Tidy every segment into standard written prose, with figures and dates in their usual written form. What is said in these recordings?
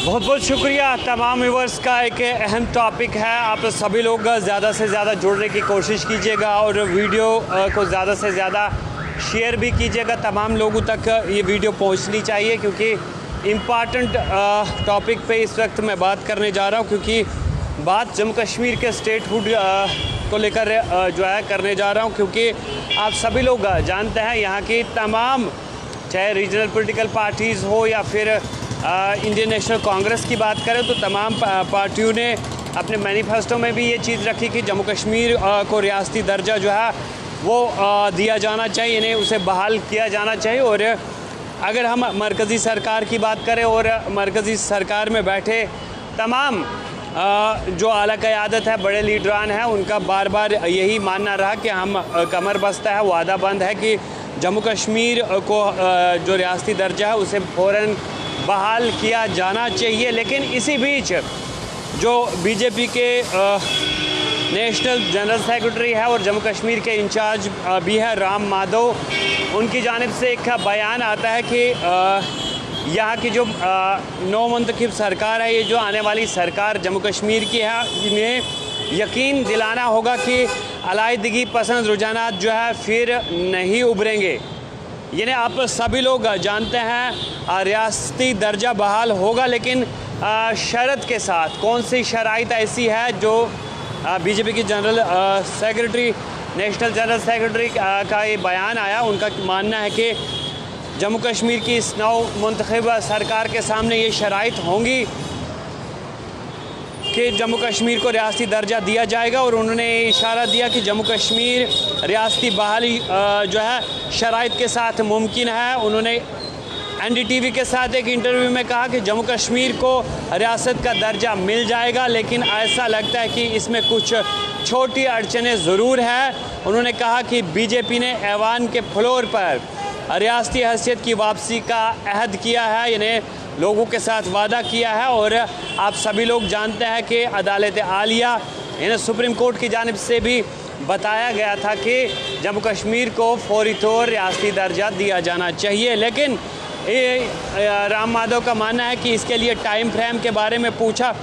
बहुत बहुत शुक्रिया तमाम व्यूअर्स का। एक अहम टॉपिक है, आप सभी लोग ज़्यादा से ज़्यादा जुड़ने की कोशिश कीजिएगा और वीडियो को ज़्यादा से ज़्यादा शेयर भी कीजिएगा। तमाम लोगों तक ये वीडियो पहुंचनी चाहिए क्योंकि इम्पॉर्टेंट टॉपिक पे इस वक्त मैं बात करने जा रहा हूं, क्योंकि बात जम्मू कश्मीर के स्टेटहुड को लेकर जो है करने जा रहा हूं, क्योंकि आप सभी लोग जानते हैं यहाँ की तमाम, चाहे रीजनल पॉलिटिकल पार्टीज़ हो या फिर इंडियन नेशनल कांग्रेस की बात करें, तो तमाम पार्टियों ने अपने मैनिफेस्टो में भी ये चीज़ रखी कि जम्मू कश्मीर को रियासती दर्जा जो है वो दिया जाना चाहिए, इन्हें उसे बहाल किया जाना चाहिए। और अगर हम मरकज़ी सरकार की बात करें और मरकज़ी सरकार में बैठे तमाम जो आला क़यादत है, बड़े लीडरान हैं, उनका बार बार यही मानना रहा कि हम कमर बस्ता है, वादा बंद है कि जम्मू कश्मीर को जो रियासती दर्जा है उसे फ़ौरन बहाल किया जाना चाहिए। लेकिन इसी बीच जो बीजेपी के नेशनल जनरल सेक्रेटरी है और जम्मू कश्मीर के इंचार्ज भी है राम माधव, उनकी जानिब से एक बयान आता है कि यहाँ की जो नौ मुंतखब सरकार है, ये जो आने वाली सरकार जम्मू कश्मीर की है, इन्हें यकीन दिलाना होगा कि अलाइदगी पसंद रुझानात जो है फिर नहीं उभरेंगे। यानी आप सभी लोग जानते हैं रियासती दर्जा बहाल होगा, लेकिन शर्त के साथ। कौन सी शराइत ऐसी है जो बीजेपी की general secretary, national general secretary का ये बयान आया, उनका मानना है कि जम्मू कश्मीर की इस नौ मुंतखब सरकार के सामने ये शराइत होंगी कि जम्मू कश्मीर को रियासती दर्जा दिया जाएगा। और उन्होंने इशारा दिया कि जम्मू कश्मीर रियासती बहाली जो है शराइत के साथ मुमकिन है। उन्होंने NDTV के साथ एक इंटरव्यू में कहा कि जम्मू कश्मीर को रियासत का दर्जा मिल जाएगा, लेकिन ऐसा लगता है कि इसमें कुछ छोटी अड़चनें ज़रूर हैं। उन्होंने कहा कि बीजेपी ने ऐवान के फ्लोर पर रियासती हैसियत की वापसी का अहद किया है, यानी लोगों के साथ वादा किया है। और आप सभी लोग जानते हैं कि अदालत आलिया यानी सुप्रीम कोर्ट की जानिब से भी बताया गया था कि जम्मू कश्मीर को फौरी तौर रियासती दर्जा दिया जाना चाहिए। लेकिन राम माधव का मानना है कि इसके लिए टाइम फ्रेम के बारे में पूछा,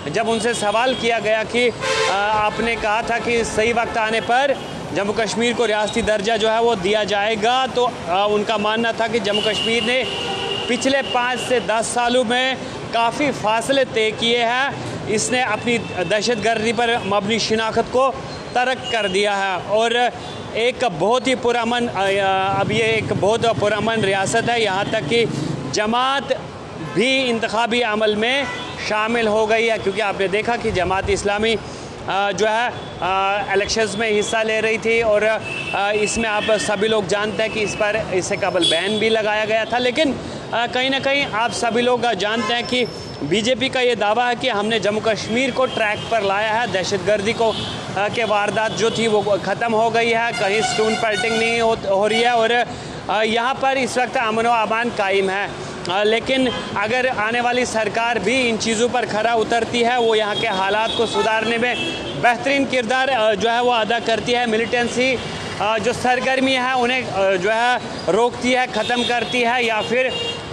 जब उनसे सवाल किया गया कि आपने कहा था कि सही वक्त आने पर जम्मू कश्मीर को रियासती दर्जा जो है वो दिया जाएगा, तो उनका मानना था कि जम्मू कश्मीर ने पिछले 5 से 10 सालों में काफ़ी फासले तय किए हैं। इसने अपनी दहशतगर्दी पर मबनी शिनाख्त को तर्क कर दिया है और एक बहुत ही पुरअमन, अब ये एक बहुत पुरअमन रियासत है। यहाँ तक कि जमात भी इंतखाबी अमल में शामिल हो गई है, क्योंकि आपने देखा कि जमात इस्लामी जो है इलेक्शंस में हिस्सा ले रही थी और इसमें आप सभी लोग जानते हैं कि इस पर इससे कबल बैन भी लगाया गया था। लेकिन कहीं ना कहीं आप सभी लोग जानते हैं कि बीजेपी का ये दावा है कि हमने जम्मू कश्मीर को ट्रैक पर लाया है, दहशतगर्दी को के वारदात जो थी वो ख़त्म हो गई है, कहीं स्टोन पेल्टिंग नहीं हो रही है और यहाँ पर इस वक्त अमन व अमान कायम है। लेकिन अगर आने वाली सरकार भी इन चीज़ों पर खरा उतरती है, वो यहाँ के हालात को सुधारने में बेहतरीन किरदार जो है वो अदा करती है, मिलिटेंसी जो सरगर्मी है उन्हें जो है रोकती है, ख़त्म करती है, या फिर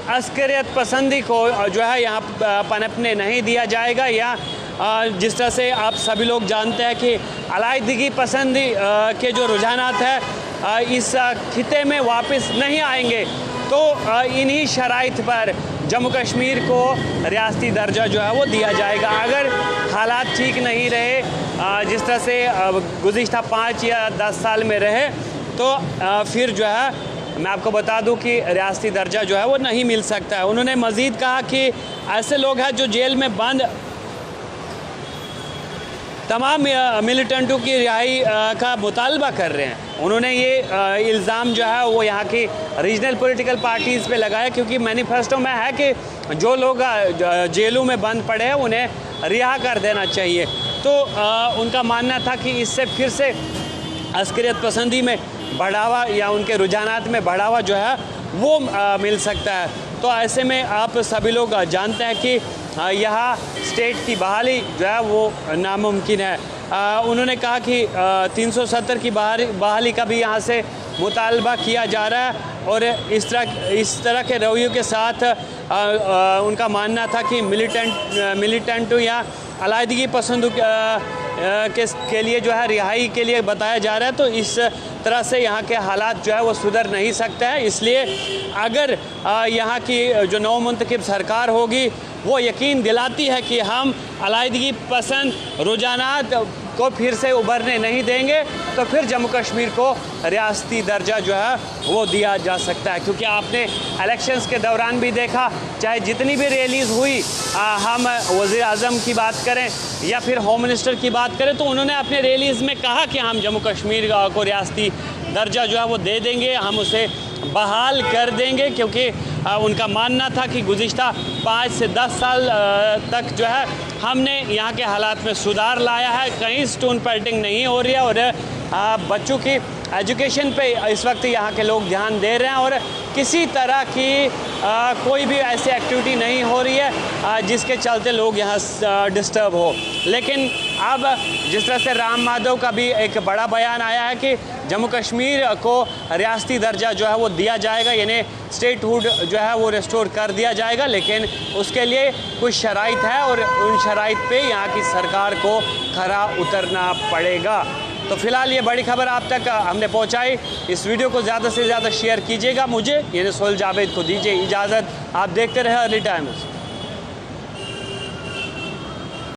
अस्करियत पसंदी को जो है यहाँ पनपने नहीं दिया जाएगा, या जिस तरह से आप सभी लोग जानते हैं कि अलाइदगी पसंदी के जो रुझानात है इस खिते में वापस नहीं आएंगे, तो इन्हीं शराइत पर जम्मू कश्मीर को रियासती दर्जा जो है वो दिया जाएगा। अगर हालात ठीक नहीं रहे जिस तरह से गुज़िश्ता 5 या 10 साल में रहे, तो फिर जो है मैं आपको बता दूं कि रियासती दर्जा जो है वो नहीं मिल सकता है। उन्होंने मज़ीद कहा कि ऐसे लोग हैं जो जेल में बंद तमाम मिलिटेंटों की रिहाई का मुतालबा कर रहे हैं। उन्होंने ये इल्ज़ाम जो है वो यहाँ की रीजनल पॉलिटिकल पार्टीज़ पे लगाया, क्योंकि मैनिफेस्टो में है कि जो लोग जेलों में बंद पड़े हैं उन्हें रिहा कर देना चाहिए। तो उनका मानना था कि इससे फिर से अस्करियत पसंदी में बढ़ावा या उनके रुझानात में बढ़ावा जो है वो मिल सकता है। तो ऐसे में आप सभी लोग जानते हैं कि यहाँ स्टेट की बहाली जो है वो नामुमकिन है। उन्होंने कहा कि 370 की बहाली का भी यहाँ से मुतालबा किया जा रहा है और इस तरह के रवैयों के साथ उनका मानना था कि मिलिटेंट या अलायदगी पसंद के लिए जो है रिहाई के लिए बताया जा रहा है, तो इस तरह से यहाँ के हालात जो है वो सुधर नहीं सकते हैं। इसलिए अगर यहाँ की जो नवमुंतखब सरकार होगी वो यकीन दिलाती है कि हम अलायदगी पसंद रुझानात को फिर से उभरने नहीं देंगे, तो फिर जम्मू कश्मीर को रियासती दर्जा जो है वो दिया जा सकता है। क्योंकि आपने इलेक्शंस के दौरान भी देखा, चाहे जितनी भी रैलीज़ हुई, हम वज़ीर आज़म की बात करें या फिर होम मिनिस्टर की बात करें, तो उन्होंने अपने रैलीज़ में कहा कि हम जम्मू कश्मीर को रियासती दर्जा जो है वो दे देंगे, हम उसे बहाल कर देंगे। क्योंकि उनका मानना था कि गुज़िश्ता 5 से 10 साल तक जो है हमने यहाँ के हालात में सुधार लाया है, कहीं स्टोन पेल्टिंग नहीं हो रही है और बच्चों की एजुकेशन पे इस वक्त यहाँ के लोग ध्यान दे रहे हैं और किसी तरह की कोई भी ऐसी एक्टिविटी नहीं हो रही है जिसके चलते लोग यहाँ डिस्टर्ब हो। लेकिन अब जिस तरह से राम माधव का भी एक बड़ा बयान आया है कि जम्मू कश्मीर को रियासती दर्जा जो है वो दिया जाएगा, यानी स्टेटहुड जो है वो रिस्टोर कर दिया जाएगा, लेकिन उसके लिए कुछ शराइत है और उन शराइत पे यहाँ की सरकार को खरा उतरना पड़ेगा। तो फिलहाल ये बड़ी खबर आप तक हमने पहुंचाई। इस वीडियो को ज़्यादा से ज़्यादा शेयर कीजिएगा। मुझे यानी सोहेल जावेद को दीजिए इजाज़त। आप देखते रहे अर्ली टाइम्स।